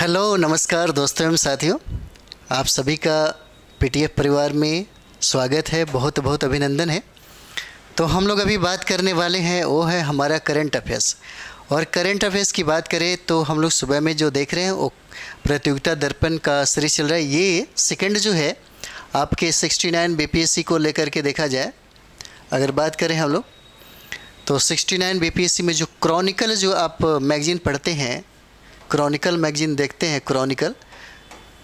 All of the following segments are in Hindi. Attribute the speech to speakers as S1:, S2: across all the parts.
S1: हेलो, नमस्कार दोस्तों एवं साथियों, आप सभी का पीटीएफ परिवार में स्वागत है। बहुत बहुत अभिनंदन है। तो हम लोग अभी बात करने वाले हैं वो है हमारा करंट अफेयर्स। और करंट अफेयर्स की बात करें तो हम लोग सुबह में जो देख रहे हैं वो प्रतियोगिता दर्पण का सीरीज चल रहा है। ये सेकंड जो है आपके 69 बीपीएससी को लेकर के देखा जाए, अगर बात करें हम लोग तो 69 बीपीएससी में जो क्रॉनिकल जो आप मैगज़ीन पढ़ते हैं, क्रॉनिकल मैगज़ीन देखते हैं,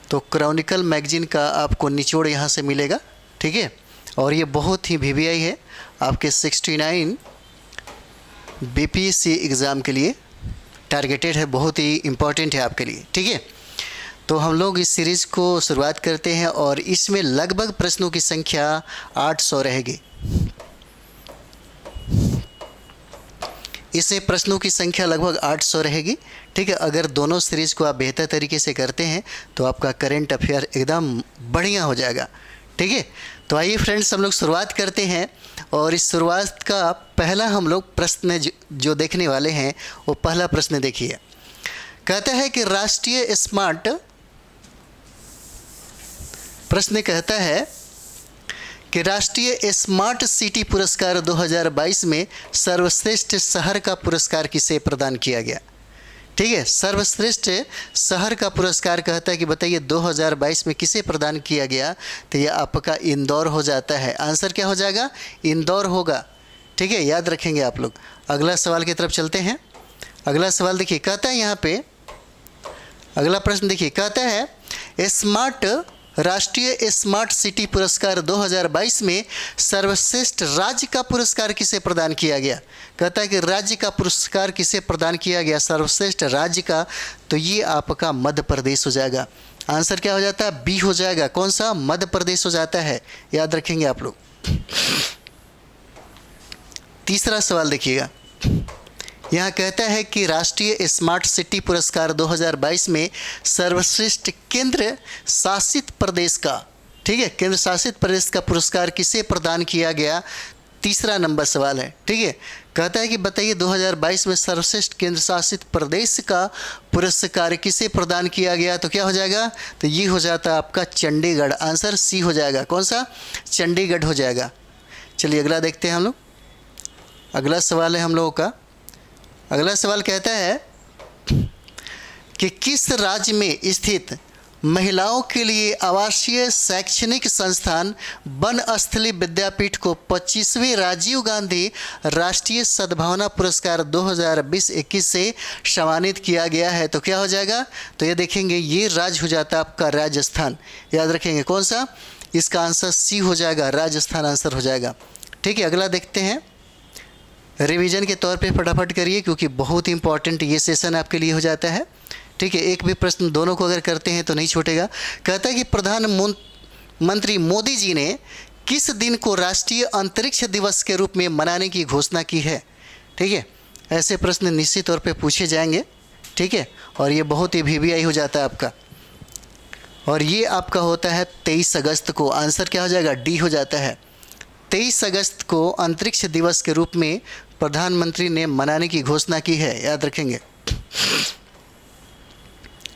S1: तो क्रॉनिकल मैगज़ीन का आपको निचोड़ यहाँ से मिलेगा, ठीक है। और ये बहुत ही वीवीआई है आपके 69 बीपीएससी एग्ज़ाम के लिए टारगेटेड है, बहुत ही इम्पॉर्टेंट है आपके लिए, ठीक है। तो हम लोग इस सीरीज़ को शुरुआत करते हैं और इसमें लगभग प्रश्नों की संख्या 800 रहेगी। इससे प्रश्नों की संख्या लगभग 800 रहेगी, ठीक है। अगर दोनों सीरीज़ को आप बेहतर तरीके से करते हैं तो आपका करंट अफेयर एकदम बढ़िया हो जाएगा, ठीक है। तो आइए फ्रेंड्स, हम लोग शुरुआत करते हैं। और इस शुरुआत का पहला हम लोग प्रश्न जो देखने वाले हैं वो पहला प्रश्न देखिए। कहता है कि राष्ट्रीय स्मार्ट, प्रश्न कहता है कि राष्ट्रीय स्मार्ट सिटी पुरस्कार 2022 में सर्वश्रेष्ठ शहर का पुरस्कार किसे प्रदान किया गया, ठीक है। सर्वश्रेष्ठ शहर का पुरस्कार कहता है कि बताइए 2022 में किसे प्रदान किया गया, तो ये आपका इंदौर हो जाता है। आंसर क्या हो जाएगा? इंदौर होगा, ठीक है, याद रखेंगे आप लोग। अगला सवाल की तरफ चलते हैं। अगला सवाल देखिए, कहता है यहाँ पे अगला प्रश्न देखिए, कहता है स्मार्ट राष्ट्रीय स्मार्ट सिटी पुरस्कार 2022 में सर्वश्रेष्ठ राज्य का पुरस्कार किसे प्रदान किया गया। कहता है कि राज्य का पुरस्कार किसे प्रदान किया गया, सर्वश्रेष्ठ राज्य का, तो ये आपका मध्य प्रदेश हो जाएगा। आंसर क्या हो जाता है? बी हो जाएगा। कौन सा? मध्य प्रदेश हो जाता है, याद रखेंगे आप लोग। तीसरा सवाल देखिएगा, यहाँ कहता है कि राष्ट्रीय स्मार्ट सिटी पुरस्कार 2022 में सर्वश्रेष्ठ केंद्र शासित प्रदेश का, ठीक है, केंद्र शासित प्रदेश का पुरस्कार किसे प्रदान किया गया। तीसरा नंबर सवाल है, ठीक है। कहता है कि बताइए 2022 में सर्वश्रेष्ठ केंद्र शासित प्रदेश का पुरस्कार किसे प्रदान किया गया, तो क्या हो जाएगा? तो ये हो जाता है आपका चंडीगढ़। आंसर सी हो जाएगा। कौन सा? चंडीगढ़ हो जाएगा। चलिए अगला देखते हैं हम लोग। अगला सवाल है हम लोगों का। अगला सवाल कहता है कि किस राज्य में स्थित महिलाओं के लिए आवासीय शैक्षणिक संस्थान बनस्थली विद्यापीठ को 25वें राजीव गांधी राष्ट्रीय सद्भावना पुरस्कार 2020-21 से सम्मानित किया गया है, तो क्या हो जाएगा? तो ये देखेंगे, ये राज्य हो जाता है आपका राजस्थान। याद रखेंगे कौन सा? इसका आंसर सी हो जाएगा, राजस्थान आंसर हो जाएगा, ठीक है। अगला देखते हैं, रिवीजन के तौर पे फटाफट करिए क्योंकि बहुत ही इंपॉर्टेंट ये सेशन आपके लिए हो जाता है, ठीक है। एक भी प्रश्न दोनों को अगर करते हैं तो नहीं छूटेगा। कहता है कि प्रधानमंत्री मोदी जी ने किस दिन को राष्ट्रीय अंतरिक्ष दिवस के रूप में मनाने की घोषणा की है, ठीक है। ऐसे प्रश्न निश्चित तौर पे पूछे जाएंगे, ठीक है। और ये बहुत ही वीवीआई हो जाता है आपका, और ये आपका होता है 23 अगस्त को। आंसर क्या हो जाएगा? डी हो जाता है। 23 अगस्त को अंतरिक्ष दिवस के रूप में प्रधानमंत्री ने मनाने की घोषणा की है, याद रखेंगे।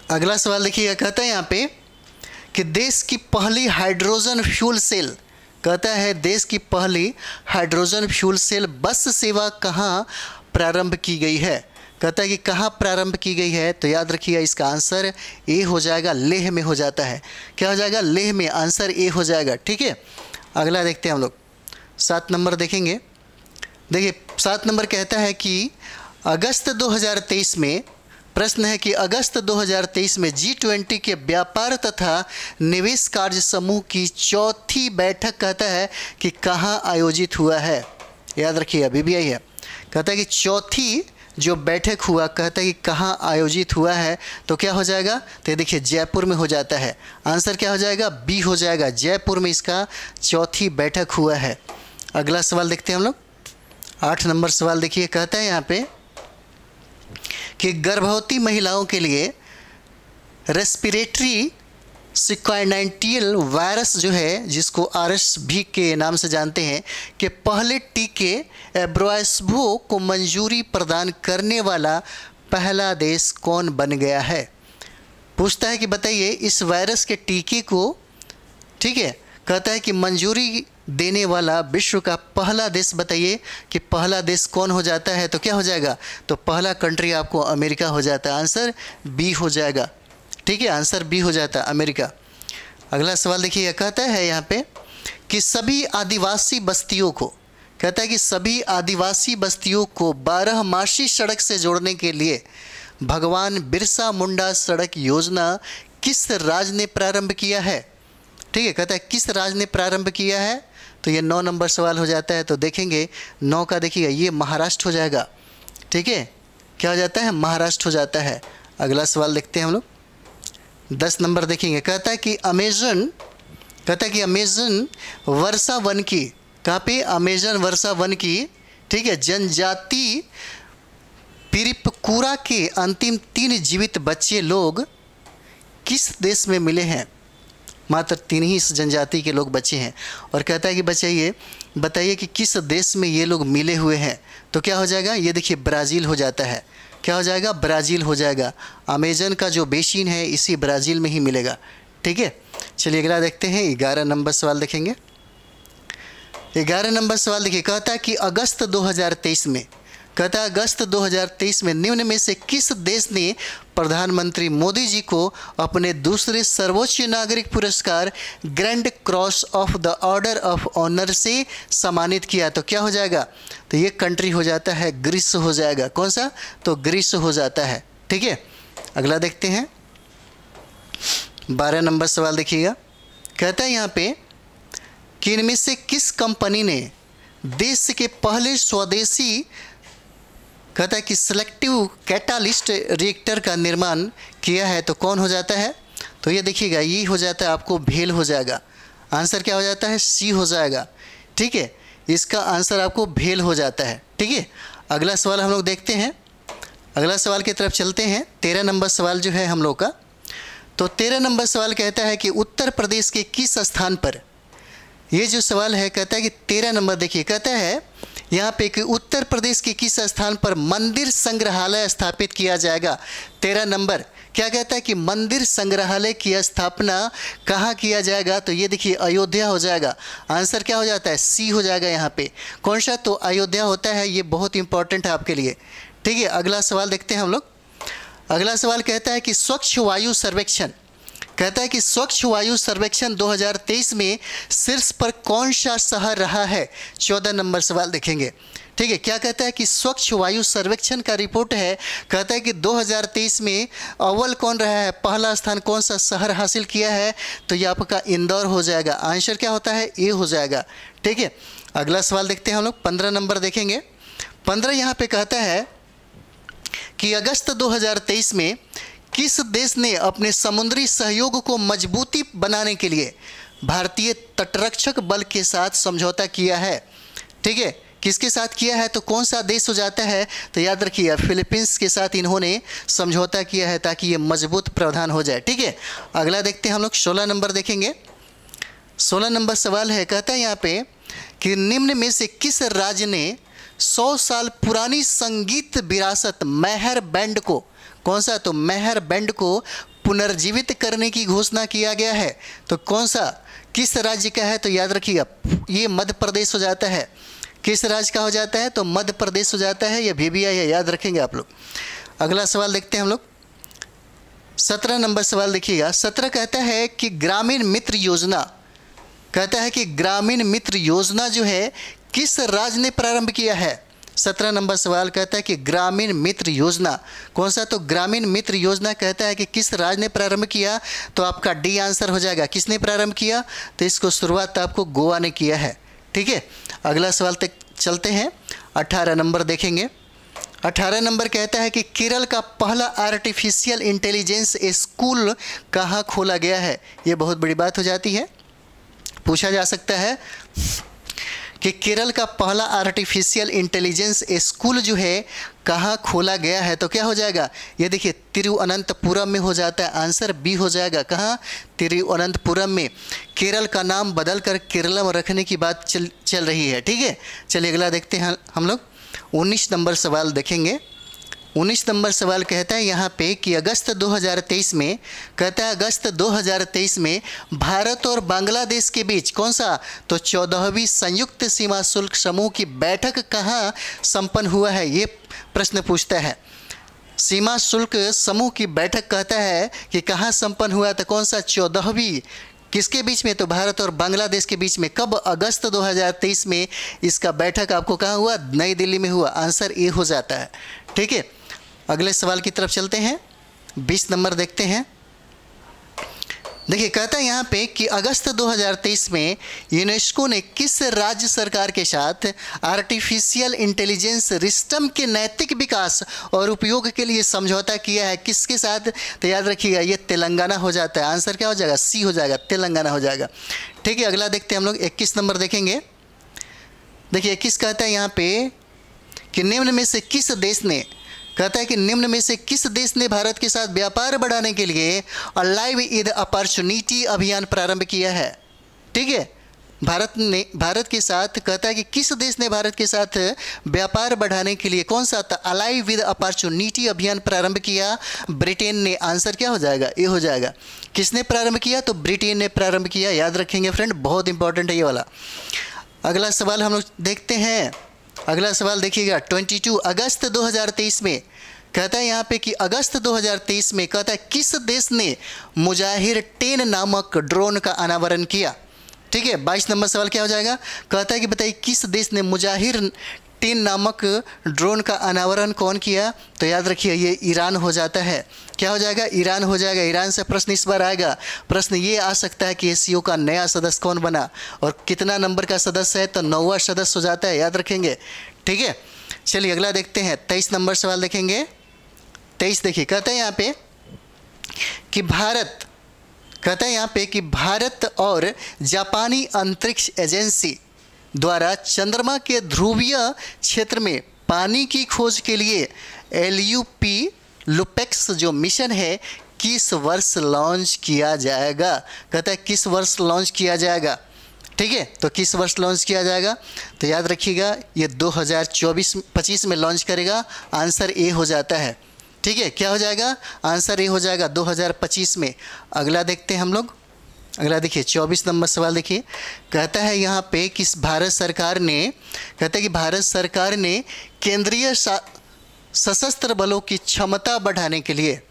S1: अगला सवाल देखिएगा, कहता है यहाँ पे कि देश की पहली हाइड्रोजन फ्यूल सेल, कहता है देश की पहली हाइड्रोजन फ्यूल सेल बस सेवा कहाँ प्रारंभ की गई है। कहता है कि कहाँ प्रारंभ की गई है, तो याद रखिएगा इसका आंसर ए हो जाएगा, लेह में हो जाता है। क्या हो जाएगा? लेह में। आंसर ए हो जाएगा, ठीक है। अगला देखते हैं हम लोग, 7 नंबर देखेंगे। देखिए 7 नंबर कहता है कि अगस्त 2023 में, प्रश्न है कि अगस्त 2023 में G20 के व्यापार तथा निवेश कार्य समूह की चौथी बैठक कहता है कि कहाँ आयोजित हुआ है। याद रखिए वीवीआई है। कहता है कि चौथी जो बैठक हुआ, कहता है कि कहाँ आयोजित हुआ है, तो क्या हो जाएगा? तो देखिए जयपुर में हो जाता है। आंसर क्या हो जाएगा? बी हो जाएगा, जयपुर में इसका चौथी बैठक हुआ है। अगला सवाल देखते हैं हम लोग। 8 नंबर सवाल देखिए, कहता है यहाँ पे कि गर्भवती महिलाओं के लिए रेस्पिरेटरी सिक्वाइनाइटियल वायरस जो है, जिसको RSV के नाम से जानते हैं, के पहले टीके एब्रोएस्वो को मंजूरी प्रदान करने वाला पहला देश कौन बन गया है। पूछता है कि बताइए इस वायरस के टीके को, ठीक है, कहता है कि मंजूरी देने वाला विश्व का पहला देश बताइए कि पहला देश कौन हो जाता है। तो क्या हो जाएगा, तो पहला कंट्री आपको अमेरिका हो जाता है। आंसर बी हो जाएगा, ठीक है, आंसर बी हो जाता है, अमेरिका। अगला सवाल देखिए, कहता है यहाँ पे कि सभी आदिवासी बस्तियों को, कहता है कि सभी आदिवासी बस्तियों को 12मासी सड़क से जोड़ने के लिए भगवान बिरसा मुंडा सड़क योजना किस राज्य ने प्रारंभ किया है। ठीक है, कहता है किस राज्य ने प्रारंभ किया है। तो ये 9 नंबर सवाल हो जाता है। तो देखेंगे 9 का, देखिएगा ये महाराष्ट्र हो जाएगा। ठीक है, क्या हो जाता है, महाराष्ट्र हो जाता है। अगला सवाल देखते हैं हम लोग, 10 नंबर देखेंगे। कहता है कि अमेजन, कहता है कि अमेजन वर्षा वन की, कहाँ पे, अमेजन वर्षा वन की, ठीक है, जनजाति पिरिपकुरा के अंतिम 3 जीवित बच्चे लोग किस देश में मिले हैं। मात्र 3 ही इस जनजाति के लोग बचे हैं। और कहता है कि बताइए कि किस देश में ये लोग मिले हुए हैं। तो क्या हो जाएगा, ये देखिए ब्राज़ील हो जाता है। क्या हो जाएगा, ब्राज़ील हो जाएगा। अमेजन का जो बेसिन है इसी ब्राज़ील में ही मिलेगा। ठीक है, चलिए अगला देखते हैं, 11 नंबर सवाल देखेंगे। 11 नंबर सवाल देखिए, कहता है कि अगस्त 2023 में, कहता है अगस्त 2023 में निम्न में से किस देश ने प्रधानमंत्री मोदी जी को अपने दूसरे सर्वोच्च नागरिक पुरस्कार Grand Cross of the Order of Honour से सम्मानित किया। तो क्या हो जाएगा, तो ये कंट्री हो जाता है ग्रीस हो जाएगा। कौन सा, तो ग्रीस हो जाता है। ठीक है, अगला देखते हैं, 12 नंबर सवाल देखिएगा। कहता है यहाँ पे कि इनमें से किस कंपनी ने देश के पहले स्वदेशी, कहता है कि सिलेक्टिव कैटालिस्ट रिएक्टर का निर्माण किया है। तो कौन हो जाता है, तो ये देखिएगा ये हो जाता है आपको भेल हो जाएगा। आंसर क्या हो जाता है, सी हो जाएगा। ठीक है, इसका आंसर आपको भेल हो जाता है। ठीक है, अगला सवाल हम लोग देखते हैं, अगला सवाल की तरफ चलते हैं। 13 नंबर सवाल जो है हम लोग का, तो 13 नंबर सवाल कहता है कि उत्तर प्रदेश के किस स्थान पर, ये जो सवाल है कहता है कि 13 नंबर देखिए, कहता है यहाँ पे कि उत्तर प्रदेश के किस स्थान पर मंदिर संग्रहालय स्थापित किया जाएगा। 13 नंबर क्या कहता है कि मंदिर संग्रहालय की स्थापना कहाँ किया जाएगा। तो ये देखिए अयोध्या हो जाएगा। आंसर क्या हो जाता है, सी हो जाएगा यहाँ पे। कौन सा, तो अयोध्या होता है। ये बहुत इंपॉर्टेंट है आपके लिए। ठीक है, अगला सवाल देखते हैं हम लोग। अगला सवाल कहता है कि स्वच्छ वायु सर्वेक्षण, कहता है कि स्वच्छ वायु सर्वेक्षण 2023 में शीर्ष पर कौन सा शहर रहा है। 14 नंबर सवाल देखेंगे। ठीक है, क्या कहता है कि स्वच्छ वायु सर्वेक्षण का रिपोर्ट है, कहता है कि 2023 में अव्वल कौन रहा है, पहला स्थान कौन सा शहर हासिल किया है। तो ये आपका इंदौर हो जाएगा। आंसर क्या होता है, ए हो जाएगा। ठीक है, अगला सवाल देखते हैं हम लोग, 15 नंबर देखेंगे। 15 यहाँ पे कहता है कि अगस्त 2023 में किस देश ने अपने समुद्री सहयोग को मजबूती बनाने के लिए भारतीय तटरक्षक बल के साथ समझौता किया है। ठीक है, किसके साथ किया है, तो कौन सा देश हो जाता है, तो याद रखिए फिलीपींस के साथ इन्होंने समझौता किया है ताकि ये मजबूत प्रावधान हो जाए। ठीक है, अगला देखते हैं हम लोग, 16 नंबर देखेंगे। 16 नंबर सवाल है, कहता है यहाँ पे कि निम्न में से किस राज्य ने 100 साल पुरानी संगीत विरासत मेहर बैंड को, कौन सा, तो मेहर बैंड को पुनर्जीवित करने की घोषणा किया गया है। तो कौन सा, किस राज्य का है, तो याद रखिएगा ये मध्य प्रदेश हो जाता है। किस राज्य का हो जाता है, तो मध्य प्रदेश हो जाता है। ये VBI है, याद रखेंगे आप लोग। अगला सवाल देखते हैं हम लोग, 17 नंबर सवाल देखिएगा। 17 कहता है कि ग्रामीण मित्र योजना, कहता है कि ग्रामीण मित्र योजना जो है किस राज्य ने प्रारंभ किया है। 17 नंबर सवाल कहता है कि ग्रामीण मित्र योजना कौन सा, तो ग्रामीण मित्र योजना कहता है कि किस राज्य ने प्रारंभ किया। तो आपका डी आंसर हो जाएगा। किसने प्रारंभ किया, तो इसको शुरुआत आपको गोवा ने किया है। ठीक है, अगला सवाल तक चलते हैं, 18 नंबर देखेंगे। 18 नंबर कहता है कि केरल का पहला आर्टिफिशियल इंटेलिजेंस स्कूल कहाँ खोला गया है। ये बहुत बड़ी बात हो जाती है, पूछा जा सकता है कि केरल का पहला आर्टिफिशियल इंटेलिजेंस स्कूल जो है कहाँ खोला गया है। तो क्या हो जाएगा, ये देखिए तिरुवनंतपुरम में हो जाता है। आंसर बी हो जाएगा। कहाँ, तिरुवनंतपुरम में। केरल का नाम बदलकर केरलम रखने की बात चल रही है। ठीक है, चलिए अगला देखते हैं हम लोग, 19 नंबर सवाल देखेंगे। 19 नंबर सवाल कहता है यहाँ पे कि अगस्त 2023 में, कहता है अगस्त 2023 में भारत और बांग्लादेश के बीच कौन सा, तो 14वीं संयुक्त सीमा शुल्क समूह की बैठक कहाँ संपन्न हुआ है, ये प्रश्न पूछता है। सीमा शुल्क समूह की बैठक कहता है कि कहाँ संपन्न हुआ, तो कौन सा, 14वीं, किसके बीच में, तो भारत और बांग्लादेश के बीच में। कब, अगस्त 2023 में इसका बैठक आपको कहाँ हुआ, नई दिल्ली में हुआ। आंसर ए हो जाता है। ठीक है, अगले सवाल की तरफ चलते हैं। 20 नंबर देखते हैं। देखिए कहता है यहाँ पे कि अगस्त 2023 में यूनेस्को ने किस राज्य सरकार के साथ आर्टिफिशियल इंटेलिजेंस सिस्टम के नैतिक विकास और उपयोग के लिए समझौता किया है, किसके साथ, तो याद रखिएगा ये तेलंगाना हो जाता है। आंसर क्या हो जाएगा, सी हो जाएगा, तेलंगाना हो जाएगा। ठीक है, अगला देखते हैं हम लोग। 21 नंबर देखेंगे। देखिए 21 कहता है यहाँ पे कि निम्न में से किस देश ने, कहता है कि निम्न में से किस देश ने भारत के साथ व्यापार बढ़ाने के लिए अलाइव विद अपॉर्चुनिटी अभियान प्रारंभ किया है। ठीक है, भारत के साथ, कहता है कि किस देश ने भारत के साथ व्यापार बढ़ाने के लिए कौन सा था, अलाइव विद अपॉर्चुनिटी अभियान प्रारंभ किया, ब्रिटेन ने। आंसर क्या हो जाएगा, ये हो जाएगा। किसने प्रारंभ किया, तो ब्रिटेन ने प्रारंभ किया। याद रखेंगे फ्रेंड, बहुत इंपॉर्टेंट है ये वाला। अगला सवाल हम लोग देखते हैं। अगला सवाल देखिएगा 22 अगस्त 2023 में, कहता है यहाँ पे कि अगस्त 2023 में, कहता है किस देश ने मुजाहिर 10 नामक ड्रोन का अनावरण किया। ठीक है, 22 नंबर सवाल क्या हो जाएगा, कहता है कि बताइए किस देश ने मुजाहिर 10 नामक ड्रोन का अनावरण कौन किया, तो याद रखिए ये ईरान हो जाता है। क्या हो जाएगा, ईरान हो जाएगा। ईरान से प्रश्न इस बार आएगा। प्रश्न ये आ सकता है कि एससीओ का नया सदस्य कौन बना और कितना नंबर का सदस्य है, तो 9वां सदस्य हो जाता है। याद रखेंगे। ठीक है, चलिए अगला देखते हैं। 23 नंबर सवाल देखेंगे। 23 देखिए, कहता है यहाँ पे कि भारत, कहता है यहाँ पे कि भारत और जापानी अंतरिक्ष एजेंसी द्वारा चंद्रमा के ध्रुवीय क्षेत्र में पानी की खोज के लिए LUP लुपेक्स जो मिशन है किस वर्ष लॉन्च किया जाएगा। कहता है किस वर्ष लॉन्च किया जाएगा। ठीक है, तो किस वर्ष लॉन्च किया जाएगा, तो याद रखिएगा ये 2024-25 में लॉन्च करेगा। आंसर ए हो जाता है। ठीक है, क्या हो जाएगा, आंसर ए हो जाएगा 2025 में। अगला देखते हैं हम लोग। अगला देखिए 24 नंबर सवाल देखिए, कहता है यहाँ पे कि भारत सरकार ने, कहता है कि भारत सरकार ने केंद्रीय सशस्त्र बलों की क्षमता बढ़ाने के लिए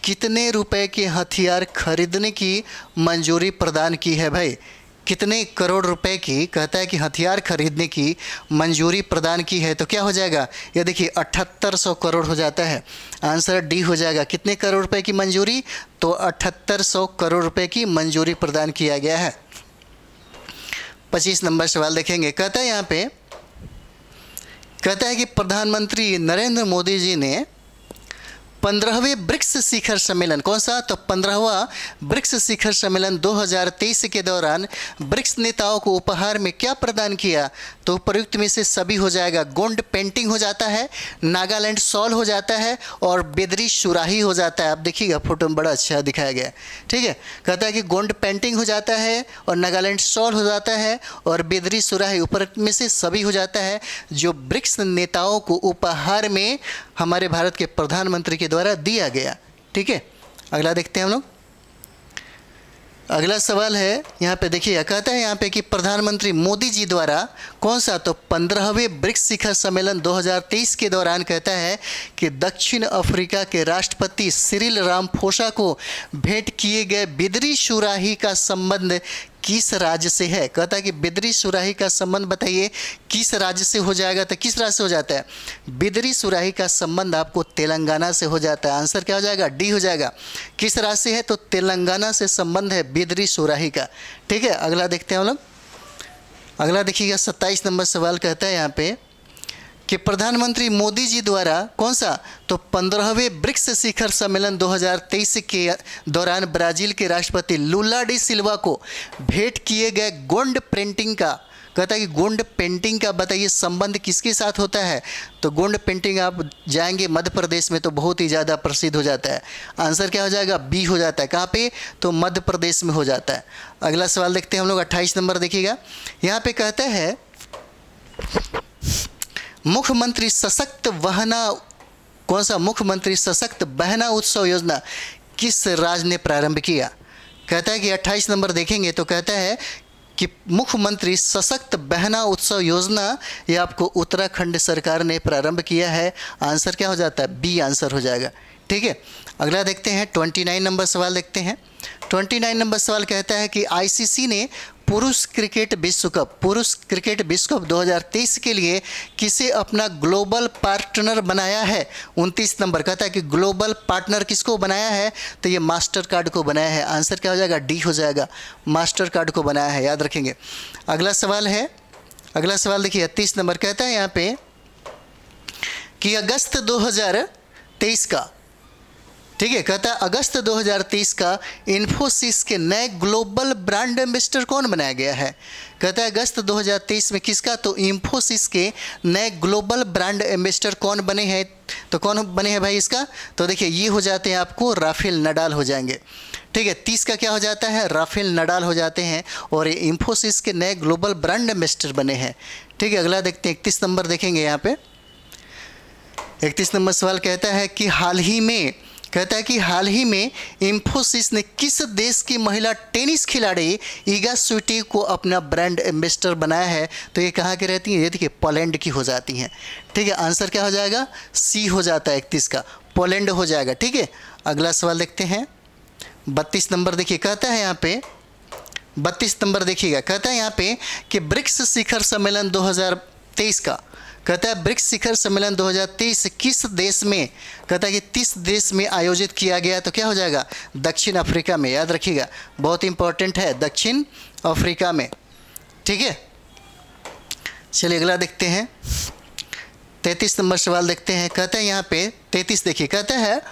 S1: कितने रुपए के हथियार खरीदने की मंजूरी प्रदान की है। भाई कितने करोड़ रुपए की, कहता है कि हथियार खरीदने की मंजूरी प्रदान की है, तो क्या हो जाएगा, ये देखिए 7800 करोड़ हो जाता है। आंसर डी हो जाएगा। कितने करोड़ रुपए की मंजूरी, तो 7800 करोड़ रुपए की मंजूरी प्रदान किया गया है। 25 नंबर सवाल देखेंगे। कहता है यहाँ पे, कहता है कि प्रधानमंत्री नरेंद्र मोदी जी ने 15वें ब्रिक्स शिखर सम्मेलन, कौन सा, तो 15वां ब्रिक्स शिखर सम्मेलन 2023 के दौरान ब्रिक्स नेताओं को उपहार में क्या प्रदान किया, तो उपयुक्त में से सभी हो जाएगा। गोंड पेंटिंग हो जाता है, नागालैंड शॉल हो जाता है और बेदरी सुराही हो जाता है। आप देखिएगा फोटो में बड़ा अच्छा दिखाया गया है। ठीक है, कहता है कि गोंड पेंटिंग हो जाता है और नागालैंड शॉल हो जाता है और बेदरी सुराही ऊपर में से सभी हो जाता है, जो ब्रिक्स नेताओं को उपहार में हमारे भारत के प्रधानमंत्री के द्वारा दिया गया। ठीक है, अगला देखते हैं हम लोग। अगला सवाल है यहाँ पे देखिए, कहता है यहाँ पे कि प्रधानमंत्री मोदी जी द्वारा कौन सा, तो 15वें ब्रिक्स शिखर सम्मेलन 2023 के दौरान, कहता है कि दक्षिण अफ्रीका के राष्ट्रपति सिरिल रामाफोसा को भेंट किए गए बेदरी सुराही का संबंध किस राज्य से है। कहता है कि बेदरी सुराही का संबंध बताइए किस राज्य से हो जाएगा, तो किस राज्य से हो जाता है, बेदरी सुराही का संबंध आपको तेलंगाना से हो जाता है। आंसर क्या हो जाएगा, डी हो जाएगा। किस राज्य से है, तो तेलंगाना से संबंध है बेदरी सुराही का। ठीक है, अगला देखते हैं हम लोग। अगला देखिएगा 27 नंबर सवाल, कहता है यहाँ पे कि प्रधानमंत्री मोदी जी द्वारा कौन सा, तो 15वें ब्रिक्स शिखर सम्मेलन 2023 के दौरान ब्राज़ील के राष्ट्रपति लुला डी सिल्वा को भेंट किए गए गोंड पेंटिंग का, कहता है कि गोंड पेंटिंग का बताइए संबंध किसके साथ होता है, तो गोंड पेंटिंग आप जाएंगे मध्य प्रदेश में तो बहुत ही ज़्यादा प्रसिद्ध हो जाता है। आंसर क्या हो जाएगा, बी हो जाता है। कहाँ पे, तो मध्य प्रदेश में हो जाता है। अगला सवाल देखते हैं हम लोग 28 नंबर देखिएगा। यहाँ पे कहता है मुख्यमंत्री सशक्त वाहना कौन सा मुख्यमंत्री सशक्त बहना उत्सव योजना किस राज्य ने प्रारंभ किया? कहता है कि 28 नंबर देखेंगे तो कहता है कि मुख्यमंत्री सशक्त बहना उत्सव योजना ये आपको उत्तराखंड सरकार ने प्रारंभ किया है। आंसर क्या हो जाता है? बी आंसर हो जाएगा। ठीक है, अगला देखते हैं 29 नंबर सवाल देखते हैं। 29 नंबर सवाल कहता है कि आईसीसी ने पुरुष क्रिकेट विश्व कप 2023 के लिए किसे अपना ग्लोबल पार्टनर बनाया है? 29 नंबर कहता है कि ग्लोबल पार्टनर किसको बनाया है? तो ये मास्टर कार्ड को बनाया है। आंसर क्या हो जाएगा? डी हो जाएगा, मास्टर कार्ड को बनाया है, याद रखेंगे। अगला सवाल देखिए 30 नंबर कहता है यहाँ पे कि अगस्त 2023 का, ठीक है, कहता है अगस्त 2023 का इन्फोसिस के नए ग्लोबल ब्रांड एम्बेसडर कौन बनाया गया है? कहता है अगस्त 2023 में किसका? तो इन्फोसिस के नए ग्लोबल ब्रांड एम्बेसडर कौन बने हैं? तो कौन बने हैं भाई इसका? तो देखिए ये हो जाते हैं आपको राफेल नडाल हो जाएंगे। ठीक है, 30 का क्या हो जाता है? राफेल नडाल हो जाते हैं और ये इन्फोसिस के नए ग्लोबल ब्रांड एम्बेसडर बने हैं। ठीक है, अगला देखते हैं 31 नंबर देखेंगे यहाँ पे। 31 नंबर सवाल कहता है कि हाल ही में इन्फोसिस ने किस देश की महिला टेनिस खिलाड़ी ईगा स्वीटेक को अपना ब्रांड एम्बेसडर बनाया है? तो ये कहाँ की रहती हैं? ये देखिए पोलैंड की हो जाती हैं। ठीक है, आंसर क्या हो जाएगा? सी हो जाता है 31 का, पोलैंड हो जाएगा। ठीक है, अगला सवाल देखते हैं 32 नंबर। देखिए कहता है यहाँ पे 32 नंबर देखिएगा, कहता है यहाँ पे कि ब्रिक्स शिखर सम्मेलन 2023 का, कहता है ब्रिक्स शिखर सम्मेलन 2023 किस देश में? कहता है कि 30 देश में आयोजित किया गया। तो क्या हो जाएगा? दक्षिण अफ्रीका में, याद रखिएगा, बहुत इंपॉर्टेंट है, दक्षिण अफ्रीका में। ठीक है, चलिए अगला देखते हैं 33 नंबर सवाल देखते हैं। कहता है यहाँ पे 33 देखिए, कहता है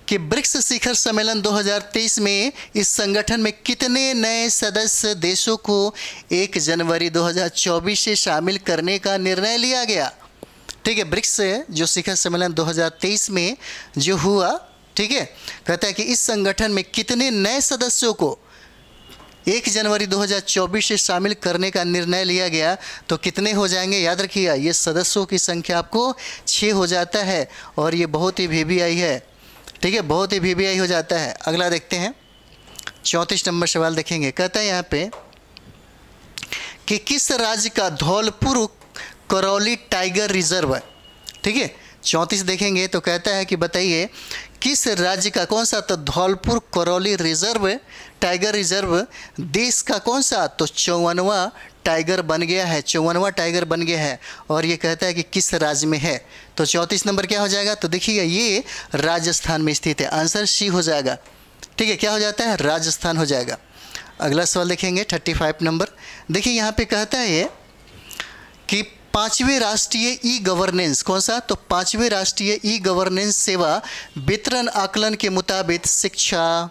S1: कि ब्रिक्स शिखर सम्मेलन 2023 में इस संगठन में कितने नए सदस्य देशों को 1 जनवरी 2024 से शामिल करने का निर्णय लिया गया? ठीक है, ब्रिक्स जो शिखर सम्मेलन 2023 में जो हुआ, ठीक है, कहता है कि इस संगठन में कितने नए सदस्यों को 1 जनवरी 2024 से शामिल करने का निर्णय लिया गया। तो कितने हो जाएंगे? याद रखिएगा, ये सदस्यों की संख्या आपको 6 हो जाता है और ये बहुत ही वीवीआई है। ठीक है, बहुत ही वीवीआई हो जाता है। अगला देखते हैं 34 नंबर सवाल देखेंगे। कहता है यहाँ पे कि किस राज्य का धौलपुर करौली टाइगर रिजर्व है? ठीक है, 34 देखेंगे तो कहता है कि बताइए किस राज्य का कौन सा? तो Dholpur Karauli reserve tiger reserve देश का कौन सा? तो 54वां टाइगर बन गया है, 54वां टाइगर बन गया है। और ये कहता है कि किस राज्य में है? तो 34 नंबर क्या हो जाएगा? तो देखिएगा ये राजस्थान में स्थित है, आंसर सी हो जाएगा। ठीक है, क्या हो जाता है? राजस्थान हो जाएगा। अगला सवाल देखेंगे 35 नंबर। देखिए यहाँ पे कहता है ये कि 5वें राष्ट्रीय ई गवर्नेंस, कौन सा? तो 5वें राष्ट्रीय ई गवर्नेंस सेवा वितरण आकलन के मुताबिक शिक्षा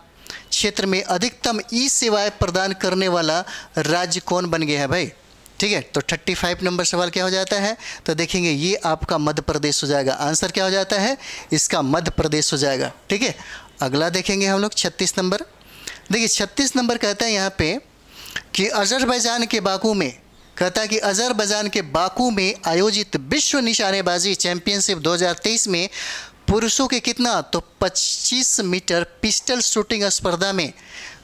S1: क्षेत्र में अधिकतम ई सेवाएं प्रदान करने वाला राज्य कौन बन गया है भाई? ठीक है, तो 35 नंबर सवाल क्या हो जाता है? तो देखेंगे ये आपका मध्य प्रदेश हो जाएगा। आंसर क्या हो जाता है? इसका मध्य प्रदेश हो जाएगा। ठीक है, अगला देखेंगे हम लोग 36 नंबर। देखिए 36 नंबर कहता है यहाँ पे कि अजरबैजान के बाकू में, कहता है कि अजरबैजान के बाकू में आयोजित विश्व निशानेबाजी चैंपियनशिप 2023 में पुरुषों के कितना? तो 25 मीटर पिस्टल शूटिंग स्पर्धा में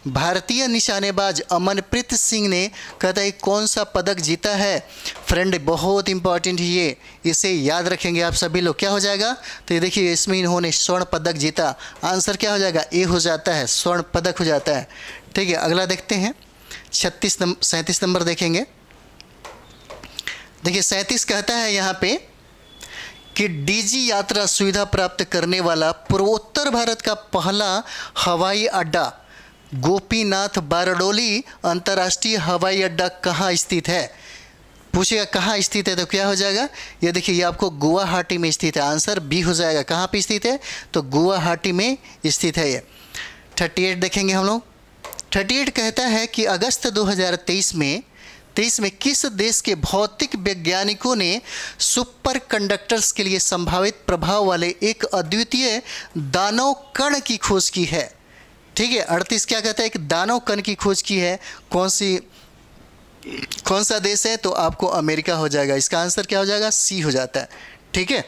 S1: भारतीय निशानेबाज अमनप्रीत सिंह ने, कहता है कौन सा पदक जीता है? फ्रेंड बहुत इंपॉर्टेंट है ये, इसे याद रखेंगे आप सभी लोग। क्या हो जाएगा? तो ये देखिए इसमें इन्होंने स्वर्ण पदक जीता। आंसर क्या हो जाएगा? ए हो जाता है, स्वर्ण पदक हो जाता है। ठीक है, अगला देखते हैं 37 नंबर देखेंगे। देखिए 37 कहता है यहाँ पे कि डीजी यात्रा सुविधा प्राप्त करने वाला पूर्वोत्तर भारत का पहला हवाई अड्डा गोपीनाथ बारडोली अंतर्राष्ट्रीय हवाई अड्डा कहाँ स्थित है? पूछेगा कहाँ स्थित है तो क्या हो जाएगा? ये देखिए ये आपको गुवाहाटी में स्थित है। आंसर बी हो जाएगा। कहाँ पे स्थित है? तो गुवाहाटी में स्थित है ये। 38 देखेंगे हम लोग। 38 कहता है कि अगस्त 2023 में किस देश के भौतिक वैज्ञानिकों ने सुपर कंडक्टर्स के लिए संभावित प्रभाव वाले एक अद्वितीय दानव कण की खोज की है? ठीक है, 38 क्या कहता है? कि दानव कण की खोज की है। कौन सा देश है? तो आपको अमेरिका हो जाएगा। इसका आंसर क्या हो जाएगा? सी हो जाता है। ठीक है,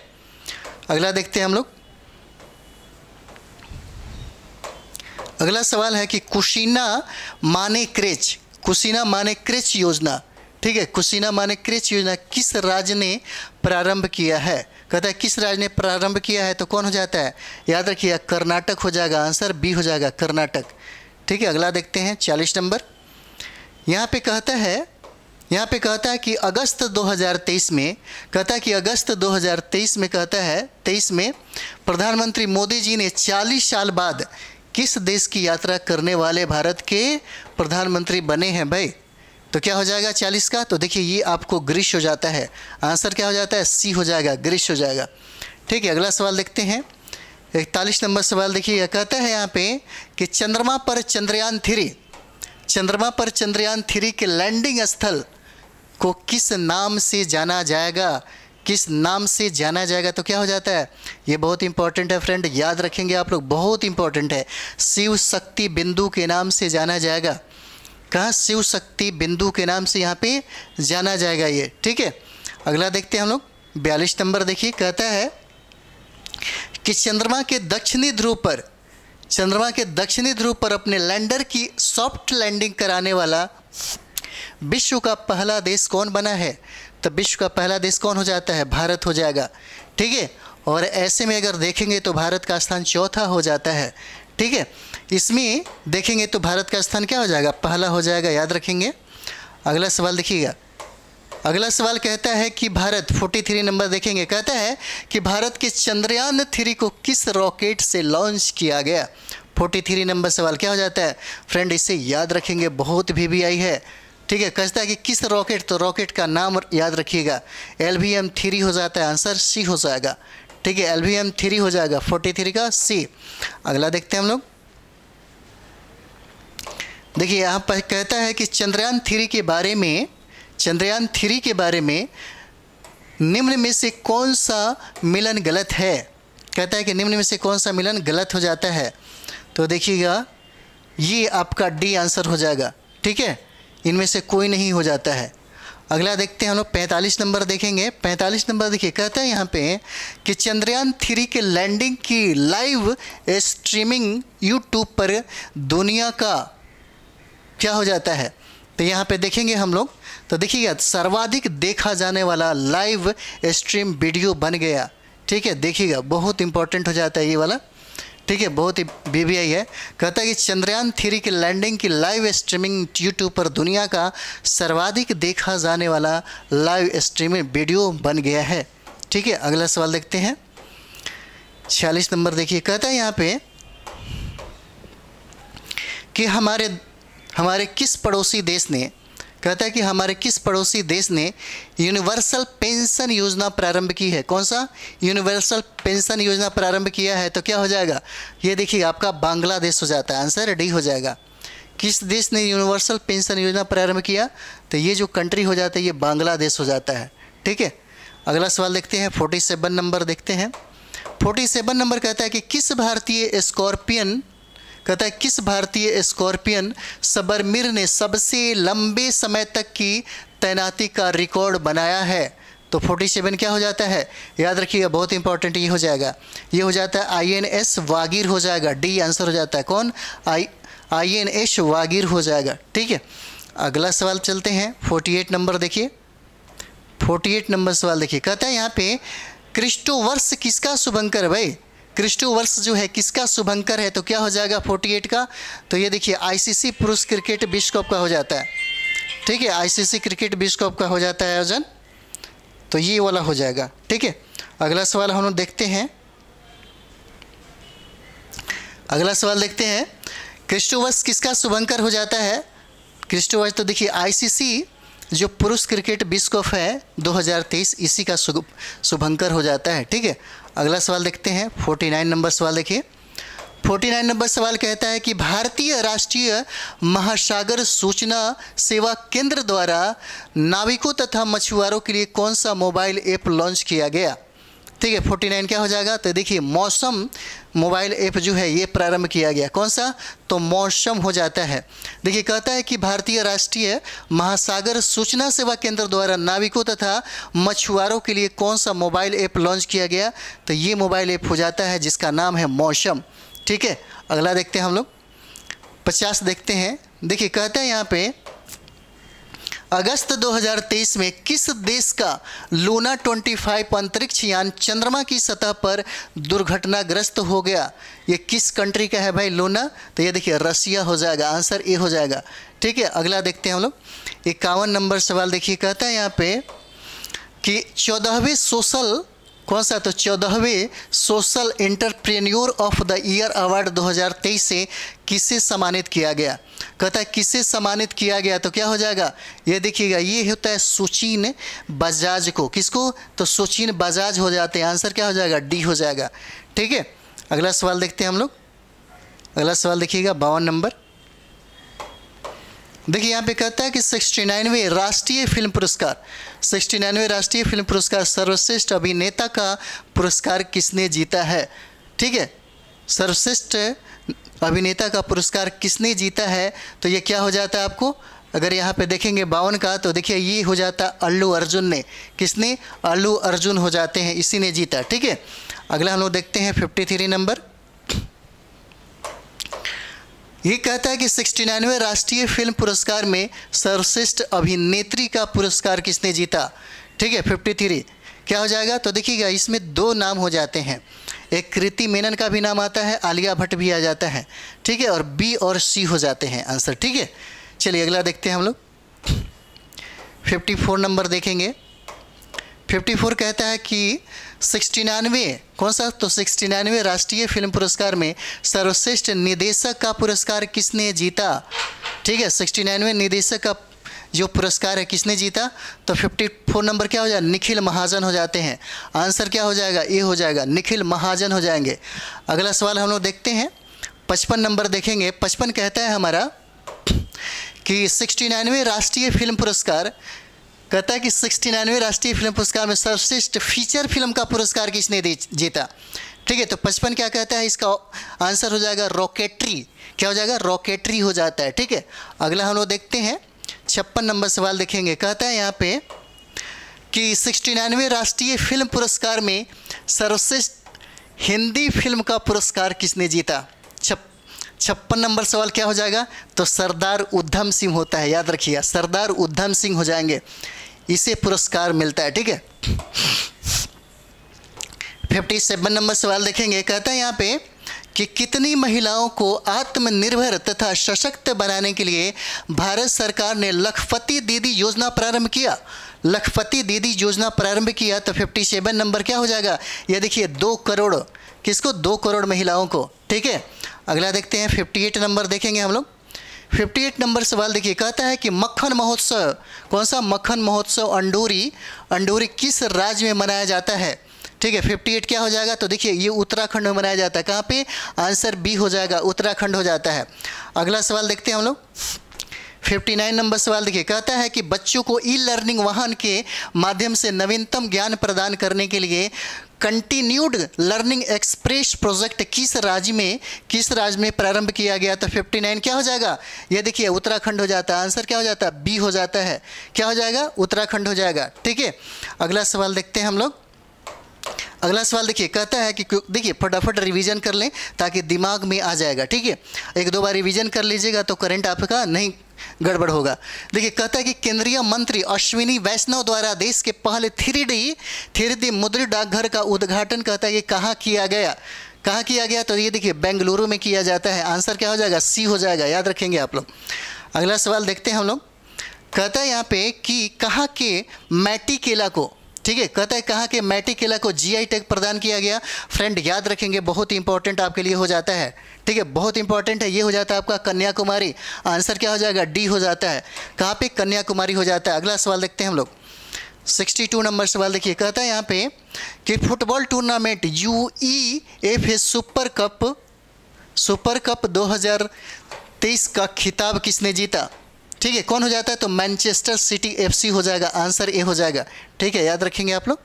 S1: अगला देखते हैं हम लोग अगला सवाल है कि कुशीना माने क्रेच योजना, ठीक है, कुशीना माने क्रेच योजना किस राज्य ने प्रारंभ किया है? कहता है किस राज्य ने प्रारंभ किया है, तो कौन हो जाता है? याद रखिएगा कर्नाटक हो जाएगा, आंसर बी हो जाएगा कर्नाटक। ठीक है, अगला देखते हैं 40 नंबर। यहाँ पे कहता है कि अगस्त 2023 में, कहता है कि अगस्त 2023 में, कहता है 23 में प्रधानमंत्री मोदी जी ने 40 साल बाद किस देश की यात्रा करने वाले भारत के प्रधानमंत्री बने हैं भाई? तो क्या हो जाएगा 40 का? तो देखिए ये आपको ग्रीस हो जाता है, आंसर क्या हो जाता है? सी हो जाएगा, ग्रीस हो जाएगा। ठीक है, अगला सवाल देखते हैं 41 नंबर सवाल। देखिए कहता है यहाँ पे कि चंद्रमा पर चंद्रयान 3 के लैंडिंग स्थल को किस नाम से जाना जाएगा? किस नाम से जाना जाएगा? तो क्या हो जाता है? ये बहुत इंपॉर्टेंट है फ्रेंड, याद रखेंगे आप लोग, बहुत इंपॉर्टेंट है। शिव शक्ति बिंदु के नाम से जाना जाएगा। कहाँ? शिव शक्ति बिंदु के नाम से यहाँ पे जाना जाएगा ये। ठीक है, अगला देखते हैं हम लोग 42 नंबर। देखिए कहता है कि चंद्रमा के दक्षिणी ध्रुव पर अपने लैंडर की सॉफ्ट लैंडिंग कराने वाला विश्व का पहला देश कौन बना है? तो विश्व का पहला देश कौन हो जाता है? भारत हो जाएगा। ठीक है, और ऐसे में अगर देखेंगे तो भारत का स्थान चौथा हो जाता है। ठीक है, इसमें देखेंगे तो भारत का स्थान क्या हो जाएगा? पहला हो जाएगा, याद रखेंगे। अगला सवाल देखिएगा, अगला सवाल कहता है कि भारत 43 नंबर देखेंगे, कहता है कि भारत के चंद्रयान 3 को किस रॉकेट से लॉन्च किया गया? 43 नंबर सवाल क्या हो जाता है फ्रेंड? इसे याद रखेंगे, बहुत VVI है। ठीक है, कहता है कि किस रॉकेट, तो रॉकेट का नाम याद रखिएगा, LVM-3 हो जाता है, आंसर सी हो जाएगा। ठीक है, LVM-3 हो जाएगा 43 का सी। अगला देखते हैं हम लोग। देखिए यहाँ पर कहता है कि चंद्रयान 3 के बारे में निम्न में से कौन सा मिलन गलत है? कहता है कि निम्न में से कौन सा मिलन गलत हो जाता है? तो देखिएगा ये आपका डी आंसर हो जाएगा। ठीक है, इनमें से कोई नहीं हो जाता है। अगला देखते हैं हम लोग 45 नंबर देखेंगे। 45 नंबर देखिए कहता है यहाँ पे कि चंद्रयान 3 के लैंडिंग की लाइव स्ट्रीमिंग यूट्यूब पर दुनिया का क्या हो जाता है? तो यहाँ पे देखेंगे हम लोग, तो देखिएगा सर्वाधिक देखा जाने वाला लाइव स्ट्रीम वीडियो बन गया। ठीक है, देखिएगा बहुत इंपॉर्टेंट हो जाता है ये वाला। ठीक है, बहुत ही VVI है। कहता है कि चंद्रयान 3 की लैंडिंग की लाइव स्ट्रीमिंग यूट्यूब पर दुनिया का सर्वाधिक देखा जाने वाला लाइव स्ट्रीमिंग वीडियो बन गया है। ठीक है, अगला सवाल देखते हैं 46 नंबर। देखिए कहता है यहाँ पे कि हमारे किस पड़ोसी देश ने, कहता है कि हमारे किस पड़ोसी देश ने यूनिवर्सल पेंशन योजना प्रारंभ की है? कौन सा? यूनिवर्सल पेंशन योजना प्रारंभ किया है, तो क्या हो जाएगा? ये देखिए आपका बांग्लादेश हो जाता है, आंसर डी हो जाएगा। किस देश ने यूनिवर्सल पेंशन योजना प्रारंभ किया? तो ये जो कंट्री हो जाता है ये बांग्लादेश हो जाता है। ठीक है, अगला सवाल देखते हैं 47 नंबर देखते हैं। 47 नंबर कहता है कि किस भारतीय स्कॉर्पियन सबमरीन ने सबसे लंबे समय तक की तैनाती का रिकॉर्ड बनाया है? तो 47 क्या हो जाता है? याद रखिएगा, बहुत इंपॉर्टेंट ये हो जाएगा, ये हो जाता है INS वागीर हो जाएगा, डी आंसर हो जाता है। कौन? INS वागीर हो जाएगा। ठीक है, अगला सवाल चलते हैं 48 नंबर देखिए। 48 नंबर सवाल देखिए कहता है यहाँ पे क्रिस्टो वर्ष किसका शुभंकर है भाई? क्रिस्टो वर्ष जो है किसका शुभंकर है? तो क्या हो जाएगा 48 का? तो ये देखिए ICC पुरुष क्रिकेट विश्व कप का हो जाता है। ठीक है, ICC क्रिकेट विश्व कप का हो जाता है आयोजन, तो ये वाला हो जाएगा। ठीक है, अगला सवाल हम लोग देखते हैं। अगला सवाल देखते हैं क्रिस्टो वर्ष किसका शुभंकर हो जाता है? क्रिस्टो वर्ष तो देखिए ICC जो पुरुष क्रिकेट विश्व कप है 2023 इसी का शुभंकर हो जाता है। ठीक है, अगला सवाल देखते हैं 49 नंबर सवाल देखिए। 49 नंबर सवाल कहता है कि भारतीय राष्ट्रीय महासागर सूचना सेवा केंद्र द्वारा नाविकों तथा मछुआरों के लिए कौन सा मोबाइल ऐप लॉन्च किया गया? ठीक है, 49 क्या हो जाएगा? तो देखिए मौसम मोबाइल ऐप जो है ये प्रारंभ किया गया। कौन सा? तो मौसम हो जाता है। देखिए कहता है कि भारतीय राष्ट्रीय महासागर सूचना सेवा केंद्र द्वारा नाविकों तथा मछुआरों के लिए कौन सा मोबाइल ऐप लॉन्च किया गया? तो ये मोबाइल ऐप हो जाता है जिसका नाम है मौसम। ठीक है, अगला देखते हैं हम लोग 50 देखते हैं। देखिए कहते हैं यहाँ पे अगस्त 2023 में किस देश का लूना 25 अंतरिक्ष यान चंद्रमा की सतह पर दुर्घटनाग्रस्त हो गया? ये किस कंट्री का है भाई लूना? तो ये देखिए रसिया हो जाएगा, आंसर ए हो जाएगा। ठीक है, अगला देखते हैं हम लोग। 51 नंबर सवाल देखिए, कहता है यहाँ पे कि 14वें सोशल कौन सा? तो 14वें social entrepreneur of the year award 2023 से किसे सम्मानित किया गया? कहता है किसे सम्मानित किया गया, तो क्या हो जाएगा? ये देखिएगा, ये होता है सोचिन बजाज को। किसको? तो सोचिन बजाज हो जाते हैं। आंसर क्या हो जाएगा? डी हो जाएगा। ठीक है, अगला सवाल देखते हैं हम लोग। अगला सवाल देखिएगा 52 नंबर। देखिए यहाँ पे कहता है कि 69वें राष्ट्रीय फिल्म पुरस्कार, 69वें राष्ट्रीय फिल्म पुरस्कार सर्वश्रेष्ठ अभिनेता का पुरस्कार किसने जीता है? ठीक है, सर्वश्रेष्ठ अभिनेता का पुरस्कार किसने जीता है? तो ये क्या हो जाता है आपको? अगर यहाँ पे देखेंगे 52 का, तो देखिए ये हो जाता अल्लू अर्जुन ने। किसने? अल्लू अर्जुन हो जाते हैं, इसी ने जीता। ठीक है, अगला हम लोग देखते हैं 53 नंबर। ये कहता है कि 69वें राष्ट्रीय फिल्म पुरस्कार में सर्वश्रेष्ठ अभिनेत्री का पुरस्कार किसने जीता? ठीक है, 53 क्या हो जाएगा? तो देखिएगा इसमें 2 नाम हो जाते हैं, एक कृति मेनन का भी नाम आता है, आलिया भट्ट भी आ जाता है। ठीक है, और बी और सी हो जाते हैं आंसर। ठीक है, चलिए अगला देखते हैं हम लोग। 54 नंबर देखेंगे। 54 कहता है कि 69वें कौन सा? तो 69वें राष्ट्रीय फिल्म पुरस्कार में सर्वश्रेष्ठ निर्देशक का पुरस्कार किसने जीता? ठीक है, 69वें निर्देशक का जो पुरस्कार है किसने जीता? तो 54 नंबर क्या हो जाएगा? निखिल महाजन हो जाते हैं। आंसर क्या हो जाएगा? ए हो जाएगा, निखिल महाजन हो जाएंगे। अगला सवाल हम लोग देखते हैं 55 नंबर देखेंगे। 55 कहता है हमारा कि 69वें राष्ट्रीय फिल्म पुरस्कार, कहता है कि 69वें राष्ट्रीय फिल्म पुरस्कार में सर्वश्रेष्ठ फीचर फिल्म का पुरस्कार किसने जीता? ठीक है, तो 55 क्या कहता है? इसका आंसर हो जाएगा रॉकेटरी। क्या हो जाएगा? रॉकेटरी हो जाता है। ठीक है, अगला हम लोग देखते हैं 56 नंबर सवाल देखेंगे। कहता है यहाँ पे कि 69वें राष्ट्रीय फिल्म पुरस्कार में सर्वश्रेष्ठ हिंदी फिल्म का पुरस्कार किसने जीता? 56 नंबर सवाल क्या हो जाएगा? तो सरदार उधम सिंह होता है, याद रखिएगा, सरदार उधम सिंह हो जाएंगे, इसे पुरस्कार मिलता है। ठीक है, 57 नंबर सवाल देखेंगे। कहता है यहाँ पे कि कितनी महिलाओं को आत्मनिर्भर तथा सशक्त बनाने के लिए भारत सरकार ने लखपति दीदी योजना प्रारंभ किया? लखपति दीदी योजना प्रारंभ किया, तो 57 नंबर क्या हो जाएगा? ये देखिए 2 करोड़, किसको? 2 करोड़ महिलाओं को। ठीक है, अगला देखते हैं 58 नंबर देखेंगे हम लोग। 58 नंबर सवाल देखिए, कहता है कि मक्खन महोत्सव, कौन सा? मक्खन महोत्सव अंडोरी किस राज्य में मनाया जाता है? ठीक है, 58 क्या हो जाएगा? तो देखिए ये उत्तराखंड में मनाया जाता है। कहाँ पे? आंसर बी हो जाएगा, उत्तराखंड हो जाता है। अगला सवाल देखते हैं हम लोग। 59 नंबर सवाल देखिए, कहता है कि बच्चों को ई लर्निंग वाहन के माध्यम से नवीनतम ज्ञान प्रदान करने के लिए कंटिन्यूड लर्निंग एक्सप्रेस प्रोजेक्ट किस राज्य में प्रारंभ किया गया? तो 59 क्या हो जाएगा? ये देखिए उत्तराखंड हो जाता है। आंसर क्या हो जाता है? बी हो जाता है। क्या हो जाएगा? उत्तराखंड हो जाएगा। ठीक है, अगला सवाल देखते हैं हम लोग। अगला सवाल देखिए, कहता है कि देखिए फटाफट रिवीजन कर लें ताकि दिमाग में आ जाएगा। ठीक है, 1-2 बार रिवीजन कर लीजिएगा तो करंट आपका नहीं गड़बड़ होगा। देखिए कहता है कि केंद्रीय मंत्री अश्विनी वैष्णव द्वारा देश के पहले 3D मुद्रित डाकघर का उद्घाटन कहता है कि कहाँ किया गया? कहाँ किया गया? तो ये देखिए बेंगलुरु में किया जाता है। आंसर क्या हो जाएगा? सी हो जाएगा, याद रखेंगे आप लोग। अगला सवाल देखते हैं हम लोग। कहता है यहाँ पे कि कहाँ के मैटी केला को, ठीक है, कहता है कहाँ के मैटी केला को GI टैग प्रदान किया गया? फ्रेंड याद रखेंगे, बहुत इंपॉर्टेंट आपके लिए हो जाता है। ठीक है, बहुत इंपॉर्टेंट है, ये हो जाता है आपका कन्याकुमारी। आंसर क्या हो जाएगा? डी हो जाता है। कहाँ पे? कन्याकुमारी हो जाता है। अगला सवाल देखते हैं हम लोग। 62 नंबर सवाल देखिए, कहता है यहाँ पे कि football tournament UEFA super cup 2023 का खिताब किसने जीता? ठीक है, कौन हो जाता है? तो मैनचेस्टर सिटी FC हो जाएगा। आंसर ए हो जाएगा। ठीक है, याद रखेंगे आप लोग।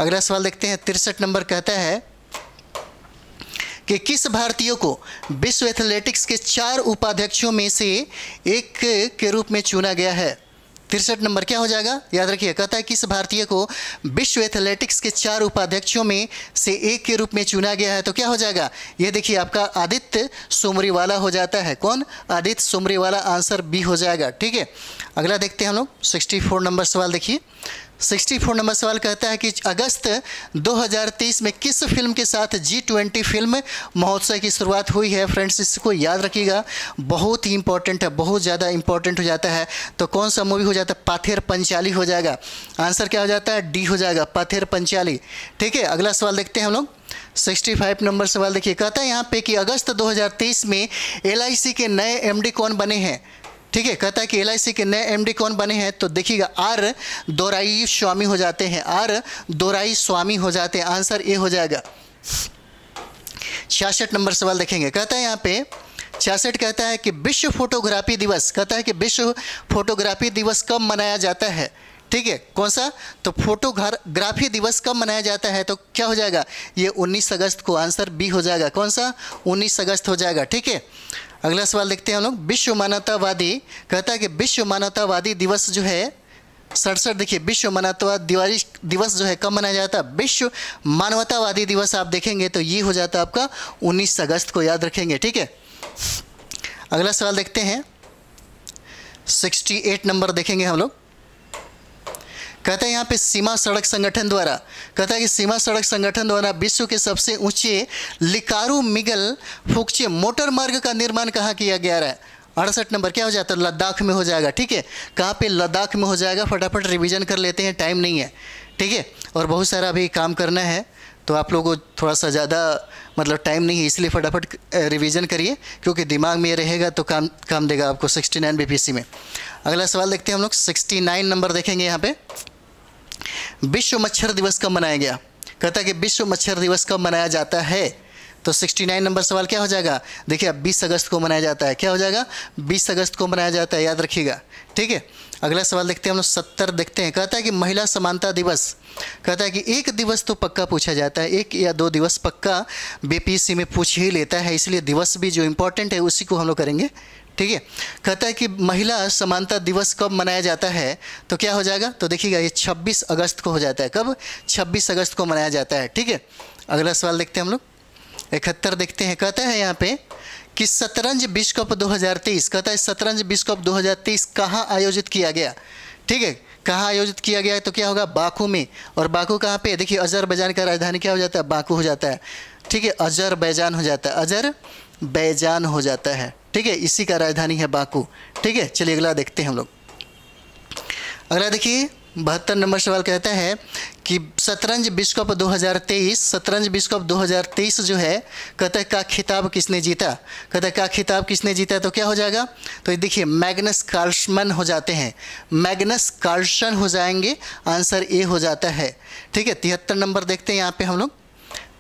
S1: अगला सवाल देखते हैं 63 नंबर। कहता है कि किस भारतीय को विश्व एथलेटिक्स के 4 उपाध्यक्षों में से एक के रूप में चुना गया है? 63 नंबर क्या हो जाएगा, याद रखिए। कहता है किस भारतीय को विश्व एथलेटिक्स के 4 उपाध्यक्षों में से एक के रूप में चुना गया है, तो क्या हो जाएगा, ये देखिए आपका आदित्य सुमरीवाला हो जाता है। कौन, आदित्य सुमरीवाला, आंसर बी हो जाएगा। ठीक है, अगला देखते हैं हम लोग 64 नंबर सवाल। देखिए 64 नंबर सवाल कहता है कि अगस्त 2023 में किस फिल्म के साथ G20 फिल्म महोत्सव की शुरुआत हुई है। फ्रेंड्स इसको याद रखिएगा, बहुत ही इंपॉर्टेंट है, बहुत ज़्यादा इंपॉर्टेंट हो जाता है। तो कौन सा मूवी हो जाता है, पाथेर पंचाली हो जाएगा। आंसर क्या हो जाता है, डी हो जाएगा, पाथेर पंचाली। ठीक है, अगला सवाल देखते हैं हम लोग 65 नंबर सवाल। देखिए कहता है यहाँ पे कि अगस्त 2023 में LIC के नए MD कौन बने हैं। ठीक है, कहता है कि LIC के नए MD कौन बने हैं, तो देखिएगा आर दोराई स्वामी हो जाते हैं, आर दोराई स्वामी हो जाते हैं, आंसर ए हो जाएगा। 66 नंबर सवाल देखेंगे। कहता है यहाँ पे 66 कहता है कि विश्व फोटोग्राफी दिवस, कहता है कि विश्व फोटोग्राफी दिवस कब मनाया जाता है। ठीक है, कौन सा, तो फोटोग्राफी दिवस कब मनाया जाता है, तो क्या हो जाएगा, ये 19 अगस्त को, आंसर बी हो जाएगा। कौन सा, 19 अगस्त हो जाएगा। ठीक है, अगला सवाल देखते हैं हम लोग विश्व मानवतावादी। कहता है कि विश्व मानवतावादी दिवस जो है 67, देखिए विश्व मानवतावादी दिवस जो है कब मनाया जाता है, विश्व मानवतावादी दिवस आप देखेंगे तो ये हो जाता है आपका 19 अगस्त को, याद रखेंगे। ठीक है, अगला सवाल देखते हैं 68 नंबर देखेंगे हम लोग। कहता है यहाँ पे सीमा सड़क संगठन द्वारा, कहता है कि सीमा सड़क संगठन द्वारा विश्व के सबसे ऊंचे लिकारू मिगल फुक्चे मोटर मार्ग का निर्माण कहाँ किया गया है। 68 नंबर क्या हो जाता है, लद्दाख में हो जाएगा। ठीक है, कहाँ पे, लद्दाख में हो जाएगा। फटाफट रिवीजन कर लेते हैं, टाइम नहीं है। ठीक है, और बहुत सारा अभी काम करना है, तो आप लोगों को थोड़ा सा ज़्यादा मतलब टाइम नहीं है, इसलिए फटाफट रिवीजन करिए, क्योंकि दिमाग में ये रहेगा तो काम देगा आपको 69 BPC में। अगला सवाल देखते हैं हम लोग 69 नंबर देखेंगे। यहाँ पे विश्व मच्छर दिवस कब मनाया गया। कहता है कि विश्व मच्छर दिवस कब मनाया जाता है, तो 69 नंबर सवाल क्या हो जाएगा, देखिए 20 अगस्त को मनाया जाता है। क्या हो जाएगा, 20 अगस्त को मनाया जाता है, याद रखिएगा। ठीक है, अगला सवाल देखते हैं हम लोग 70 देखते हैं। कहता है कि महिला समानता दिवस, कहता है कि एक दिवस तो पक्का पूछा जाता है, 1 या 2 दिवस पक्का BPSC में पूछ ही लेता है, इसलिए दिवस भी जो इंपॉर्टेंट है उसी को हम लोग करेंगे। ठीक है, कहता है कि महिला समानता दिवस कब मनाया जाता है, तो क्या हो जाएगा, तो देखिएगा ये 26 अगस्त को हो जाता है। कब, 26 अगस्त को मनाया जाता है। ठीक है, अगला सवाल देखते हैं हम लोग 71 देखते हैं। कहता है यहाँ पे कि शतरंज विश्व कप 2023, कहता है शतरंज विश्व कप 2023 कहाँ आयोजित किया गया। ठीक है, कहाँ आयोजित किया गया है, तो क्या होगा, बाकू में। और बाकू कहाँ पे, देखिए अजरबैजान का राजधानी क्या हो जाता है, बाकू हो जाता है। ठीक है, अजरबैजान हो जाता है, अजरबैजान हो जाता है। ठीक है, इसी का राजधानी है बाकू। ठीक है, चलिए अगला देखते हैं हम लोग। अगला देखिए 72 नंबर सवाल कहता है कि शतरंज विश्व कप 2023, शतरंज विश्व कप 2023 जो है, कहता है का खिताब किसने जीता। कहता है का खिताब किसने जीता, तो क्या हो जाएगा, तो देखिए मैग्नस कार्लसन हो जाते हैं, मैग्नस कार्लसन हो जाएंगे, आंसर ए हो जाता है। ठीक है, 73 नंबर देखते हैं यहाँ पे हम लोग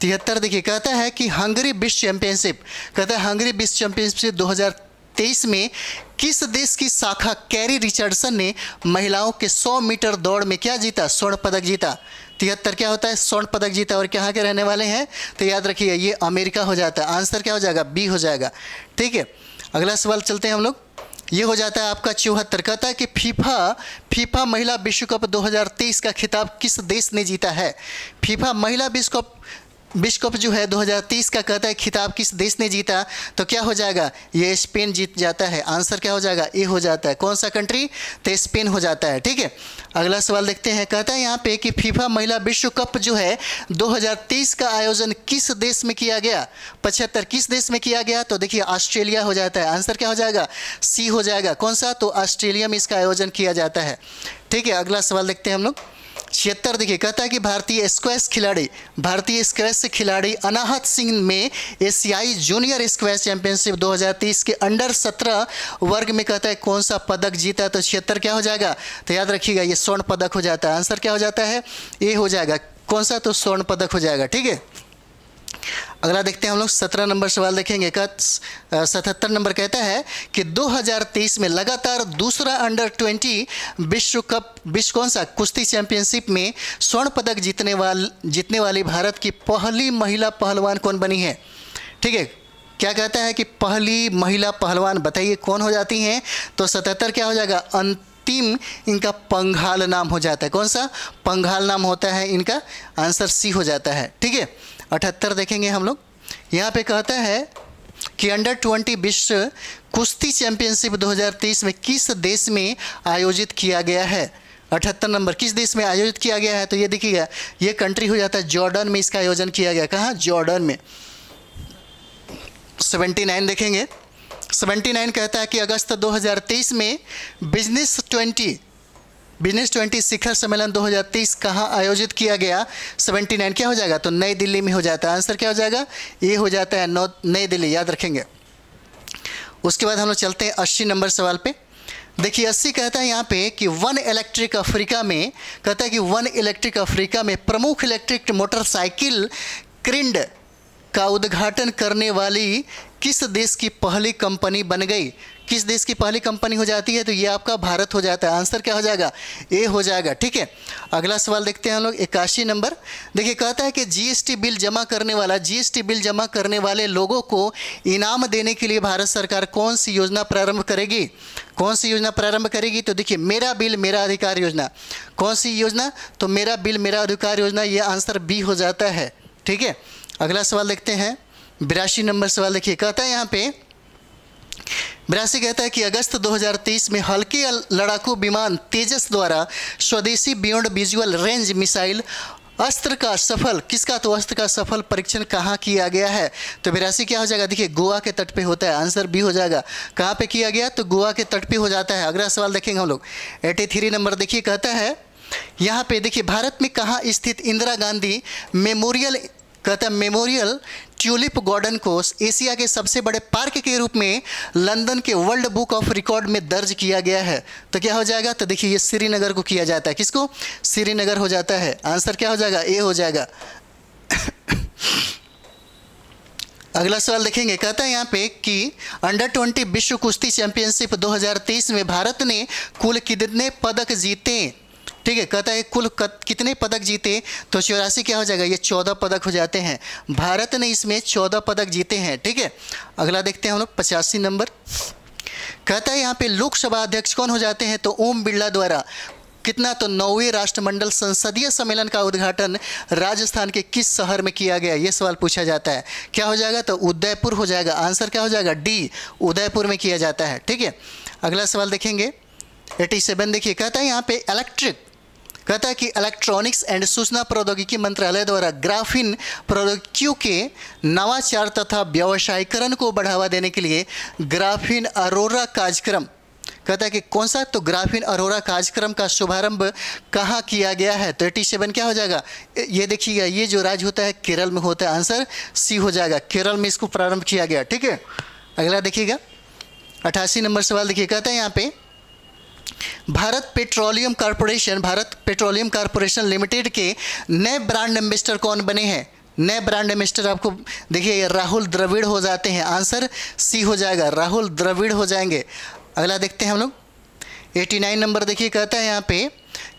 S1: 73 देखिए। कहता है कि हंगरी विश्व चैंपियनशिप, कहता है हंगरी विश्व चैंपियनशिप 2023 में किस देश की शाखा कैरी रिचर्डसन ने महिलाओं के 100 मीटर दौड़ में क्या जीता, स्वर्ण पदक जीता। 73 क्या होता है, स्वर्ण पदक जीता, और कहाँ के रहने वाले हैं, तो याद रखिए ये अमेरिका हो जाता है, आंसर क्या हो जाएगा, बी हो जाएगा। ठीक है, अगला सवाल चलते हैं हम लोग, ये हो जाता है आपका 74। कहता है कि फीफा महिला विश्व कप 2023 का खिताब किस देश ने जीता है। फीफा महिला विश्व कप जो है 2023 का, कहता है खिताब किस देश ने जीता, तो क्या हो जाएगा, ये स्पेन जीत जाता है, आंसर क्या हो जाएगा, ए हो जाता है। कौन सा कंट्री, तो स्पेन हो जाता है। ठीक है, अगला सवाल देखते हैं। कहता है यहाँ पे कि फीफा महिला विश्व कप जो है 2023 का आयोजन किस देश में किया गया। 75 किस देश में किया गया, तो देखिए ऑस्ट्रेलिया हो जाता है, आंसर क्या हो जाएगा, सी हो जाएगा। कौन सा, तो ऑस्ट्रेलिया में इसका आयोजन किया जाता है। ठीक है, अगला सवाल देखते हैं हम लोग 76 देखिए। कहता है कि भारतीय स्क्वैश खिलाड़ी अनाहत सिंह में एशियाई जूनियर स्क्वैश चैंपियनशिप 2023 के अंडर 17 वर्ग में कहता है कौन सा पदक जीता, तो 76 क्या हो जाएगा, तो याद रखिएगा ये स्वर्ण पदक हो जाता है, आंसर क्या हो जाता है, ए हो जाएगा। कौन सा, तो स्वर्ण पदक हो जाएगा। ठीक है, अगला देखते हैं हम लोग 17 नंबर सवाल देखेंगे। 77 नंबर कहता है कि 2023 में लगातार दूसरा अंडर 20 विश्व कौन सा कुश्ती चैंपियनशिप में स्वर्ण पदक जीतने वाली भारत की पहली महिला पहलवान कौन बनी है। ठीक है, क्या कहता है कि पहली महिला पहलवान बताइए कौन हो जाती हैं, तो 77 क्या हो जाएगा, कृत्रिम इनका पंघाल नाम हो जाता है। कौन सा? पंघाल नाम होता है इनका। आंसर सी हो जाता है। ठीक है, 78 देखेंगे हम लोग। यहाँ पे कहता है कि अंडर-20 विश्व कुश्ती चैंपियनशिप 2023 में किस देश में आयोजित किया गया है? 78 नंबर, किस देश में आयोजित किया गया है? तो ये देखिएगा, ये कंट्री हो जाता है जॉर्डन में इसका आयोजन किया गया। कहाँ? जॉर्डन में। 79 देखेंगे। 79 कहता है कि अगस्त 2023 में बिजनेस 20 शिखर सम्मेलन 2023 कहाँ आयोजित किया गया? 79 क्या हो जाएगा? तो नई दिल्ली में हो जाता है। आंसर क्या हो जाएगा? ये हो जाता है नई दिल्ली, याद रखेंगे। उसके बाद हम लोग चलते हैं 80 नंबर सवाल पे। देखिए 80 कहता है यहाँ पे कि वन इलेक्ट्रिक अफ्रीका में, कहता है कि वन इलेक्ट्रिक अफ्रीका में प्रमुख इलेक्ट्रिक मोटरसाइकिल क्रिंड का उद्घाटन करने वाली किस देश की पहली कंपनी बन गई? किस देश की पहली कंपनी हो जाती है? तो ये आपका भारत हो जाता है। आंसर क्या हो जाएगा? ए हो जाएगा। ठीक है, अगला सवाल देखते हैं हम लोग 81 नंबर। देखिए कहता है कि जीएसटी बिल जमा करने वाले लोगों को इनाम देने के लिए भारत सरकार कौन सी योजना प्रारंभ करेगी? कौन सी योजना प्रारंभ करेगी? तो देखिए मेरा बिल मेरा अधिकार योजना। कौन सी योजना? तो मेरा बिल मेरा अधिकार योजना। ये आंसर बी हो जाता है। ठीक है, अगला सवाल देखते हैं 82 नंबर सवाल। देखिए कहता है यहाँ पे 82 कहता है कि अगस्त 2023 में हल्के लड़ाकू विमान तेजस द्वारा स्वदेशी बियॉन्ड विजुअल रेंज मिसाइल अस्त्र का सफल, किसका? तो अस्त्र का सफल परीक्षण कहाँ किया गया है? तो 82 क्या हो जाएगा? देखिए गोवा के तट पे होता है। आंसर बी हो जाएगा। कहाँ पे किया गया? तो गोवा के तट पे हो जाता है। अगला सवाल देखेंगे हम लोग 83 नंबर। देखिए कहता है यहाँ पे, देखिए भारत में कहाँ स्थित इंदिरा गांधी मेमोरियल, कहता है मेमोरियल ट्यूलिप गार्डन को एशिया के सबसे बड़े पार्क के रूप में लंदन के वर्ल्ड बुक ऑफ रिकॉर्ड में दर्ज किया गया है। तो क्या हो जाएगा? तो देखिए ये श्रीनगर को किया जाता है। किसको? श्रीनगर हो जाता है। आंसर क्या हो जाएगा? ए हो जाएगा। अगला सवाल देखेंगे। कहता है यहाँ पे कि अंडर-20 विश्व कुश्ती चैंपियनशिप 2023 में भारत ने कुल कितने पदक जीते? ठीक है, कहता है कुल कितने पदक जीते? तो 84 क्या हो जाएगा? ये 14 पदक हो जाते हैं। भारत ने इसमें 14 पदक जीते हैं। ठीक है, अगला देखते हैं हम लोग 85 नंबर। कहता है यहाँ पे लोकसभा अध्यक्ष कौन हो जाते हैं? तो ओम बिरला द्वारा कितना? तो 9वें राष्ट्रमंडल संसदीय सम्मेलन का उद्घाटन राजस्थान के किस शहर में किया गया? ये सवाल पूछा जाता है। क्या हो जाएगा? तो उदयपुर हो जाएगा। आंसर क्या हो जाएगा? डी, उदयपुर में किया जाता है। ठीक है, अगला सवाल देखेंगे 87। देखिए कहता है यहाँ पे कहता है कि इलेक्ट्रॉनिक्स एंड सूचना प्रौद्योगिकी मंत्रालय द्वारा ग्राफीन प्रौद्योगिकियों के नवाचार तथा व्यवसायीकरण को बढ़ावा देने के लिए ग्राफीन अरोरा कार्यक्रम, कहता है कि कौन सा? तो ग्राफीन अरोरा कार्यक्रम का शुभारंभ कहाँ किया गया है? तो 87 क्या हो जाएगा? ये देखिएगा, ये जो राज्य होता है केरल में होता है। आंसर सी हो जाएगा। केरल में इसको प्रारंभ किया गया। ठीक है, अगला देखिएगा 88 नंबर सवाल। देखिए कहता है यहाँ पे भारत पेट्रोलियम कॉरपोरेशन लिमिटेड के नए ब्रांड एम्बेसडर कौन बने हैं? नए ब्रांड एम्बेसडर आपको देखिए राहुल द्रविड़ हो जाते हैं। आंसर सी हो जाएगा, राहुल द्रविड़ हो जाएंगे। अगला देखते हैं हम लोग 89 नंबर। देखिए कहता है यहाँ पे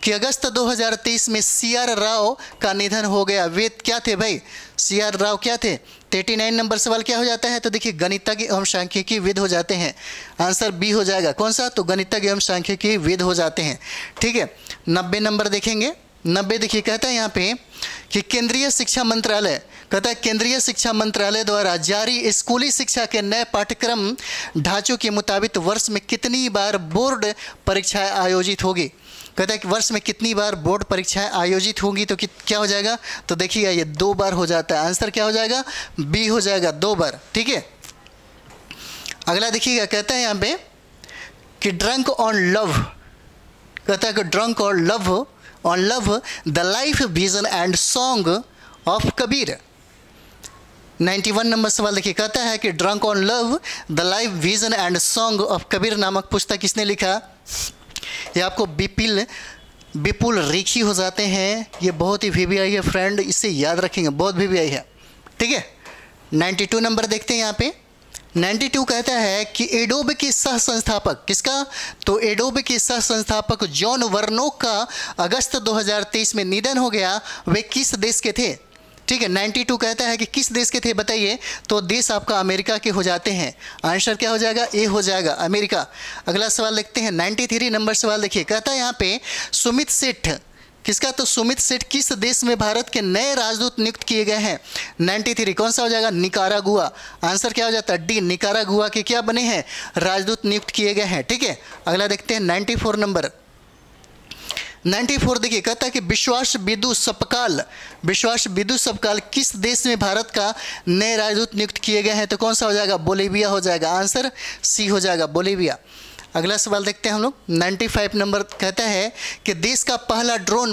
S1: कि अगस्त 2023 में CR राव का निधन हो गया। वे क्या थे भाई? CR राव क्या थे? 89 नंबर सवाल क्या हो जाता है? तो देखिए गणितज्ञ एवं सांख्यिकी विद हो जाते हैं। आंसर बी हो जाएगा। कौन सा? तो गणितज्ञ एवं सांख्यिकी विद हो जाते हैं। ठीक है, 90 नंबर देखेंगे। 90 देखिए कहता है यहाँ पे कि केंद्रीय शिक्षा मंत्रालय, कहता है केंद्रीय शिक्षा मंत्रालय द्वारा जारी स्कूली शिक्षा के नए पाठ्यक्रम ढांचों के मुताबिक वर्ष में कितनी बार बोर्ड परीक्षाएं आयोजित होगी? कहता है कि वर्ष में कितनी बार बोर्ड परीक्षाएं आयोजित होंगी? तो क्या हो जाएगा? तो देखिएगा ये 2 बार हो जाता है। आंसर क्या हो जाएगा? बी हो जाएगा, 2 बार। ठीक है, अगला देखिएगा कहता है यहाँ पे कि ड्रंक ऑन लव, कहता है कि drunk on love the life vision and song of Kabir. 91 number सवाल देखिए कहता है कि drunk on love the life vision and song of Kabir नामक पुस्तक किसने लिखा? ये आपको विपुल रेखी हो जाते हैं। ये बहुत ही VVI है फ्रेंड, इसे याद रखेंगे, बहुत VVI है। ठीक है, 92 नंबर देखते हैं यहाँ पे। 92 कहता है कि एडोब के सह संस्थापक, किसका? तो एडोब के सह संस्थापक जॉन वर्नोक का अगस्त 2023 में निधन हो गया। वे किस देश के थे? ठीक है। 92 कहता है कि किस देश के थे बताइए, तो देश आपका अमेरिका के हो जाते हैं। आंसर क्या हो जाएगा, ए हो जाएगा, अमेरिका। अगला सवाल देखते हैं 93 नंबर सवाल देखिए, कहता है यहाँ पे सुमित सेठ, किसका, तो सुमित सेठ किस देश में भारत के नए राजदूत नियुक्त किए गए हैं। 93 कौन सा हो जाएगा, निकारागुआ। आंसर क्या हो जाता है, डी, निकारागुआ के क्या बने हैं, राजदूत नियुक्त किए गए हैं। ठीक है। अगला देखते हैं 94 नंबर। 94 देखिए, कहता है कि विश्वास बिदु सपकाल किस देश में भारत का नए राजदूत नियुक्त किए गए हैं, तो कौन सा हो जाएगा, बोलीविया हो जाएगा। आंसर सी हो जाएगा, बोलीविया। अगला सवाल देखते हैं हम लोग 95 नंबर, कहता है कि देश का पहला ड्रोन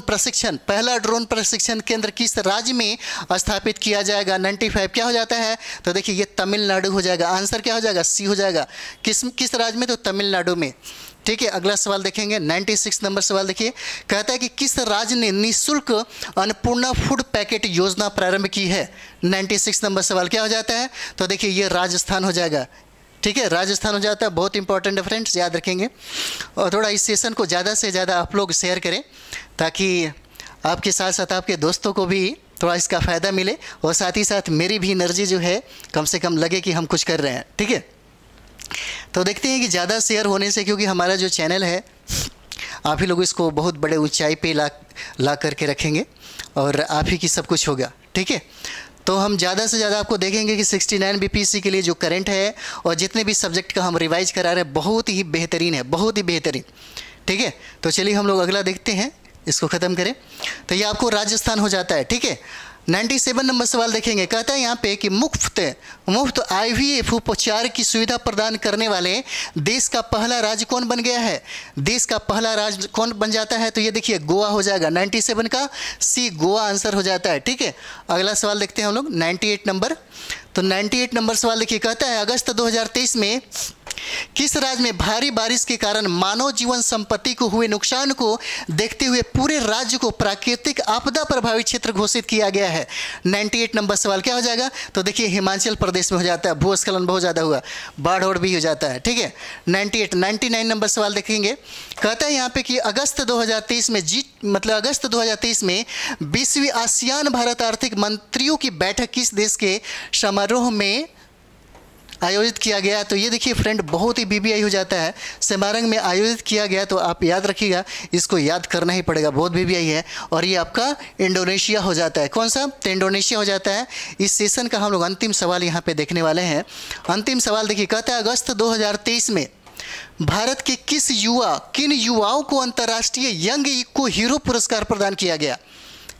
S1: प्रशिक्षण केंद्र किस राज्य में स्थापित किया जाएगा। 95 क्या हो जाता है, तो देखिए ये तमिलनाडु हो जाएगा। आंसर क्या हो जाएगा, सी हो जाएगा। किस राज्य में, तो तमिलनाडु में। ठीक है। अगला सवाल देखेंगे 96 नंबर सवाल देखिए, कहता है कि किस राज्य ने निःशुल्क अन्नपूर्णा फूड पैकेट योजना प्रारंभ की है। 96 नंबर सवाल क्या हो जाता है, तो देखिए ये राजस्थान हो जाएगा। ठीक है, राजस्थान हो जाता है। बहुत इंपॉर्टेंट है फ्रेंड्स, याद रखेंगे। और थोड़ा इस सेशन को ज़्यादा से ज़्यादा आप लोग शेयर करें, ताकि आपके साथ साथ आपके दोस्तों को भी थोड़ा इसका फ़ायदा मिले, और साथ ही साथ मेरी भी एनर्जी जो है कम से कम लगे कि हम कुछ कर रहे हैं। ठीक है। तो देखते हैं कि ज़्यादा शेयर होने से, क्योंकि हमारा जो चैनल है आप ही लोग इसको बहुत बड़े ऊंचाई पे ला करके रखेंगे, और आप ही की सब कुछ होगा। ठीक है। तो हम ज़्यादा से ज़्यादा आपको देखेंगे कि 69 बीपीएससी के लिए जो करंट है और जितने भी सब्जेक्ट का हम रिवाइज करा रहे हैं बहुत ही बेहतरीन है, बहुत ही बेहतरीन। ठीक है। तो चलिए हम लोग अगला देखते हैं, इसको ख़त्म करें। तो ये आपको राजस्थान हो जाता है। ठीक है। 97 नंबर सवाल देखेंगे, कहता है यहाँ पे कि मुफ्त IVF उपचार की सुविधा प्रदान करने वाले देश का पहला राज्य कौन बन गया है। देश का पहला राज्य कौन बन जाता है, तो ये देखिए गोवा हो जाएगा। 97 का सी, गोवा आंसर हो जाता है। ठीक है। अगला सवाल देखते हैं हम लोग 98 नंबर। तो 98 नंबर सवाल देखिए, कहता है अगस्त 2023 में किस राज्य में भारी बारिश के कारण मानव जीवन संपत्ति को हुए नुकसान को देखते हुए पूरे राज्य को प्राकृतिक आपदा प्रभावित क्षेत्र घोषित किया गया है। 98 नंबर सवाल क्या हो जाएगा, तो देखिए हिमाचल प्रदेश में हो जाता है। भूस्खलन बहुत ज़्यादा हुआ, बाढ़ और भी हो जाता है। ठीक है। 99 नंबर सवाल देखेंगे, कहता है यहाँ पे कि अगस्त 2023 में अगस्त 2023 में 20वीं आसियान भारत आर्थिक मंत्रियों की बैठक किस देश के समारोह में आयोजित किया गया। तो ये देखिए फ्रेंड, बहुत ही BBI हो जाता है। सेमारंग में आयोजित किया गया, तो आप याद रखिएगा, इसको याद करना ही पड़ेगा, बहुत BBI है। और ये आपका इंडोनेशिया हो जाता है। कौन सा, तो इंडोनेशिया हो जाता है। इस सेशन का हम लोग अंतिम सवाल यहाँ पे देखने वाले हैं। अंतिम सवाल देखिए, कहता है अगस्त 2023 में भारत के किन युवाओं को अंतर्राष्ट्रीय यंग इको हीरो पुरस्कार प्रदान किया गया।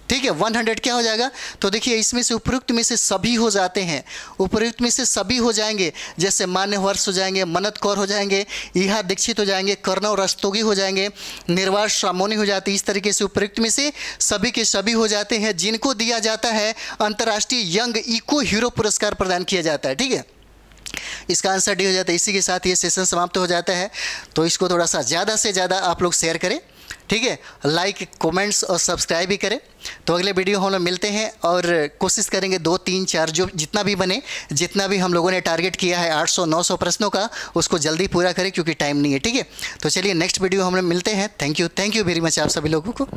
S1: ठीक है। 100 क्या हो जाएगा, तो देखिए इसमें से उपयुक्त में से सभी हो जाते हैं, उपयुक्त में से सभी हो जाएंगे। जैसे मान्य वर्ष हो जाएंगे, मनत कौर हो जाएंगे, इहा दीक्षित हो जाएंगे, कर्णव रस्तोगी हो जाएंगे, निर्वास शामोनी हो जाती है। इस तरीके से उपयुक्त में से सभी के सभी हो जाते हैं, जिनको दिया जाता है अंतर्राष्ट्रीय यंग इको हीरो पुरस्कार प्रदान किया जाता है। ठीक है। इसका आंसर डी हो जाता है। इसी के साथ ये सेशन समाप्त हो जाता है। तो इसको थोड़ा सा ज़्यादा से ज़्यादा आप लोग शेयर करें। ठीक है। लाइक, कमेंट्स और सब्सक्राइब भी करें। तो अगले वीडियो हम लोग मिलते हैं, और कोशिश करेंगे 2, 3, 4 जो जितना भी बने, जितना भी हम लोगों ने टारगेट किया है 800-900 प्रश्नों का, उसको जल्दी पूरा करें, क्योंकि टाइम नहीं है। ठीक है। तो चलिए नेक्स्ट वीडियो हम लोग मिलते हैं। थैंक यू वेरी मच आप सभी लोगों को।